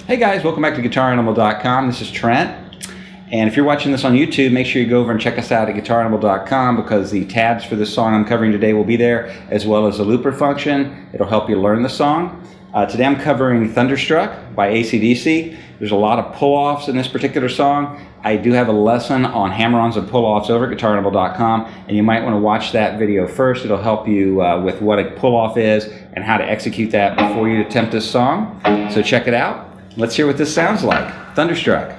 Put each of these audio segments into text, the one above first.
Hey guys, welcome back to GuitarAnimal.com. This is Trent. And if you're watching this on YouTube, make sure you go over and check us out at GuitarAnimal.com because the tabs for this song I'm covering today will be there, as well as the looper function. It'll help you learn the song. Today I'm covering Thunderstruck by AC/DC. There's a lot of pull-offs in this particular song. I do have a lesson on hammer-ons and pull-offs over at GuitarAnimal.com, and you might want to watch that video first. It'll help you with what a pull-off is and how to execute that before you attempt this song. So check it out. Let's hear what this sounds like. Thunderstruck.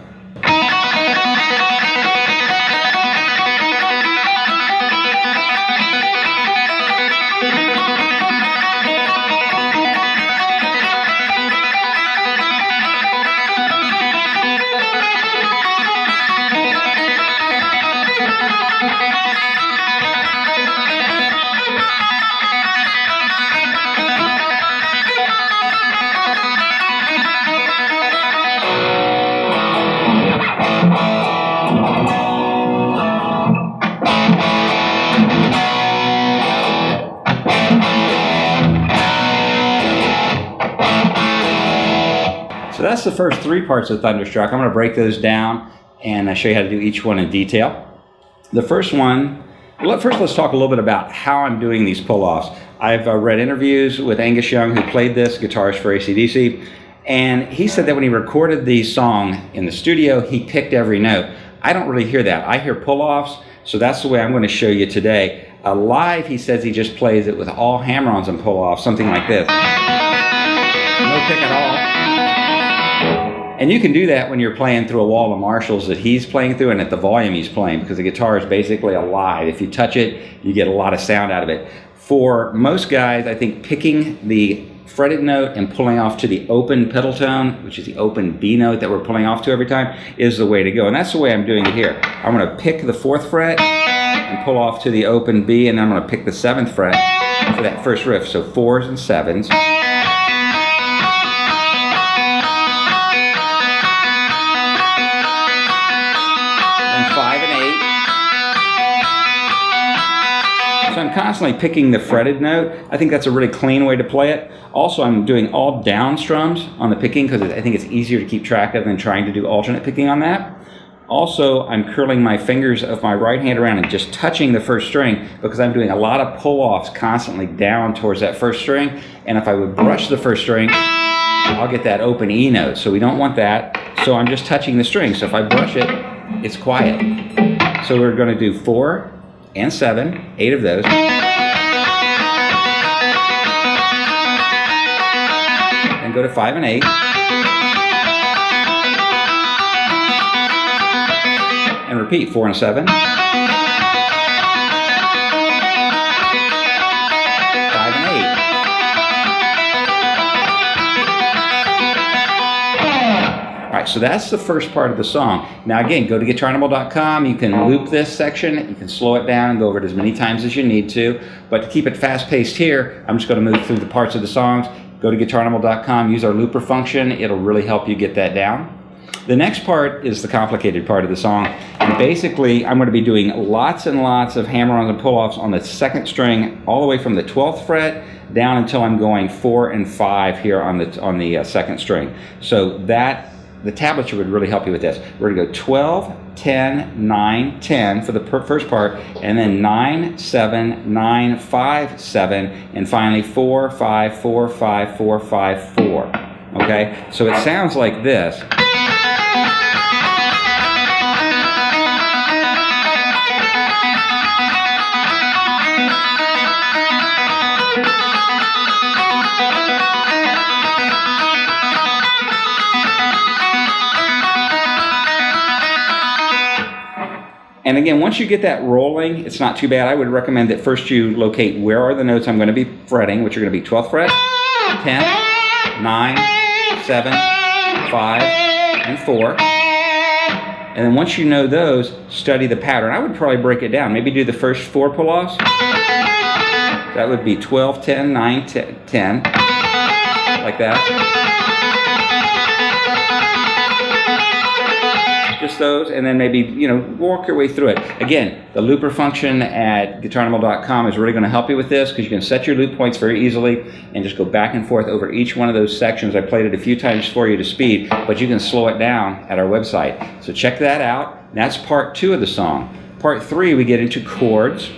So that's the first three parts of Thunderstruck. I'm going to break those down and show you how to do each one in detail. The first one, first let's talk a little bit about how I'm doing these pull-offs. I've read interviews with Angus Young, who played this, guitarist for AC/DC, and he said that when he recorded the song in the studio, he picked every note. I don't really hear that. I hear pull-offs, so that's the way I'm going to show you today. Live, he says he just plays it with all hammer-ons and pull-offs, something like this. No pick at all. And you can do that when you're playing through a wall of Marshalls that he's playing through and at the volume he's playing, because the guitar is basically alive. If you touch it, you get a lot of sound out of it. For most guys, I think picking the fretted note and pulling off to the open pedal tone, which is the open B note that we're pulling off to every time, is the way to go. And that's the way I'm doing it here. I'm going to pick the 4th fret and pull off to the open B, and then I'm going to pick the 7th fret for that first riff. So 4s and 7s. So I'm constantly picking the fretted note. I think that's a really clean way to play it. Also, I'm doing all down strums on the picking because I think it's easier to keep track of than trying to do alternate picking on that. Also, I'm curling my fingers of my right hand around and just touching the first string because I'm doing a lot of pull-offs constantly down towards that first string. And if I would brush the first string, I'll get that open E note. So we don't want that. So I'm just touching the string. So if I brush it, it's quiet. So we're going to do 4 and 7, 8 of those. And go to 5 and 8. And repeat 4 and 7. 5 and 8. Alright, so that's the first part of the song. Now again, go to GuitarAnimal.com. You can loop this section, you can slow it down and go over it as many times as you need to. But to keep it fast-paced here, I'm just going to move through the parts of the songs. Go to GuitarAnimal.com, use our looper function. It'll really help you get that down. The next part is the complicated part of the song. And basically, I'm going to be doing lots and lots of hammer-ons and pull-offs on the 2nd string, all the way from the 12th fret down until I'm going 4 and 5 here on the 2nd string. So that the tablature would really help you with this. We're going to go 12, 10, 9, 10 for the first part, and then 9, 7, 9, 5, 7, and finally 4, 5, 4, 5, 4, 5, 4. Okay? So it sounds like this. And again, once you get that rolling, it's not too bad. I would recommend that first you locate where are the notes I'm going to be fretting, which are going to be 12th fret, 10, 9, 7, 5, and 4. And then once you know those, study the pattern. I would probably break it down. Maybe do the first 4 pull-offs. That would be 12, 10, 9, 10, like that. just those, and then maybe, you know, walk your way through it. Again, the looper function at guitaranimal.com is really going to help you with this, because you can set your loop points very easily and just go back and forth over each one of those sections. I played it a few times for you to speed, but you can slow it down at our website. So check that out. That's part 2 of the song. Part 3, we get into chords.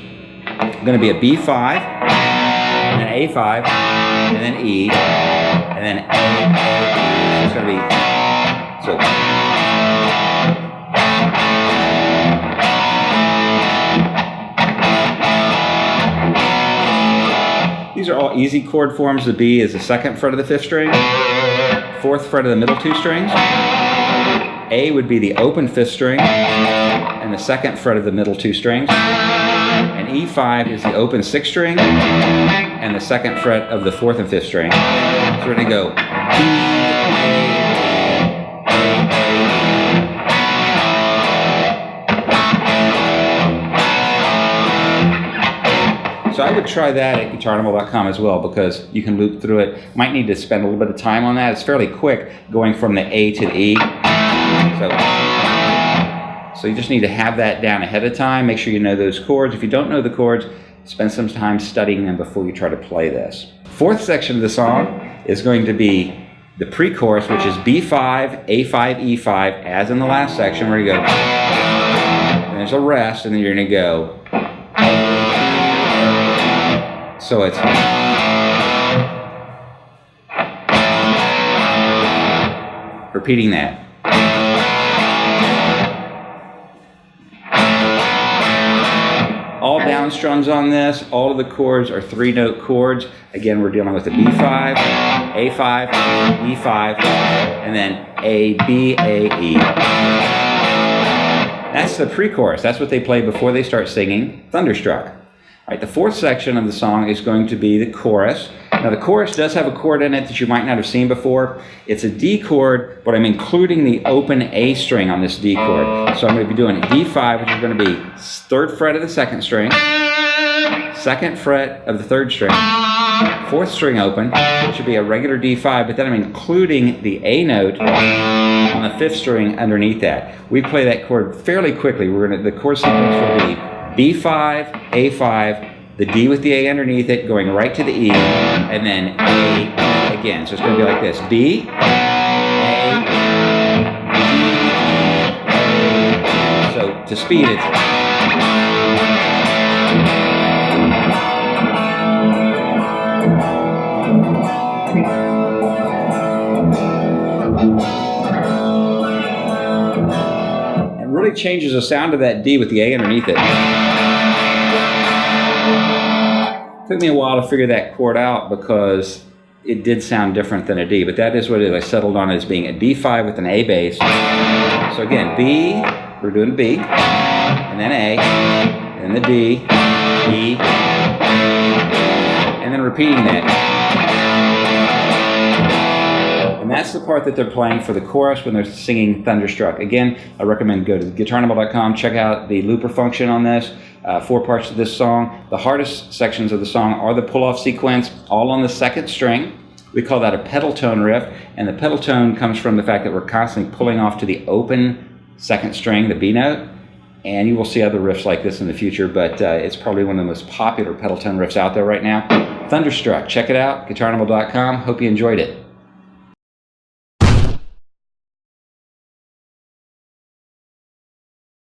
It's going to be a B5, and then A5, and then E, and then A. It's going to be so. These are all easy chord forms. The B is the 2nd fret of the 5th string, 4th fret of the middle 2 strings. A would be the open 5th string and the 2nd fret of the middle 2 strings. And E5 is the open 6th string and the 2nd fret of the 4th and 5th string. So we're going to go B, So I would try that at guitaranimal.com as well, because you can loop through it. Might need to spend a little bit of time on that. It's fairly quick going from the A to the E. So you just need to have that down ahead of time. Make sure you know those chords. If you don't know the chords, spend some time studying them before you try to play this. 4th section of the song is going to be the pre-chorus, which is B5, A5, E5, as in the last section, where you go, and there's a rest, and then you're going to go. So it's repeating that. All down strums on this. All of the chords are 3-note chords. Again, we're dealing with the B5, A5, E5, and then A, B, A, E. That's the pre-chorus. That's what they play before they start singing Thunderstruck. All right, the 4th section of the song is going to be the chorus. Now the chorus does have a chord in it that you might not have seen before. It's a D chord, but I'm including the open A string on this D chord. So I'm going to be doing D5, which is going to be 3rd fret of the 2nd string, 2nd fret of the 3rd string, 4th string open, which should be a regular D5, but then I'm including the A note on the 5th string underneath that. We play that chord fairly quickly. The chord sequence will be B5, A5, the D with the A underneath it, going right to the E, and then A again. So it's going to be like this. B, A, B, so to speed it. It really changes the sound of that D with the A underneath it. Took me a while to figure that chord out because it did sound different than a D, but that is what it is. I settled on it as being a D5 with an A bass. So again, B, we're doing B, and then A, and the D, E, and then repeating that. And that's the part that they're playing for the chorus when they're singing Thunderstruck. Again, I recommend go to guitaranimal.com, check out the looper function on this. 4 parts of this song. The hardest sections of the song are the pull-off sequence, all on the 2nd string. We call that a pedal tone riff, and the pedal tone comes from the fact that we're constantly pulling off to the open 2nd string, the B note, and you will see other riffs like this in the future, but it's probably one of the most popular pedal tone riffs out there right now. Thunderstruck, check it out, guitaranimal.com. Hope you enjoyed it.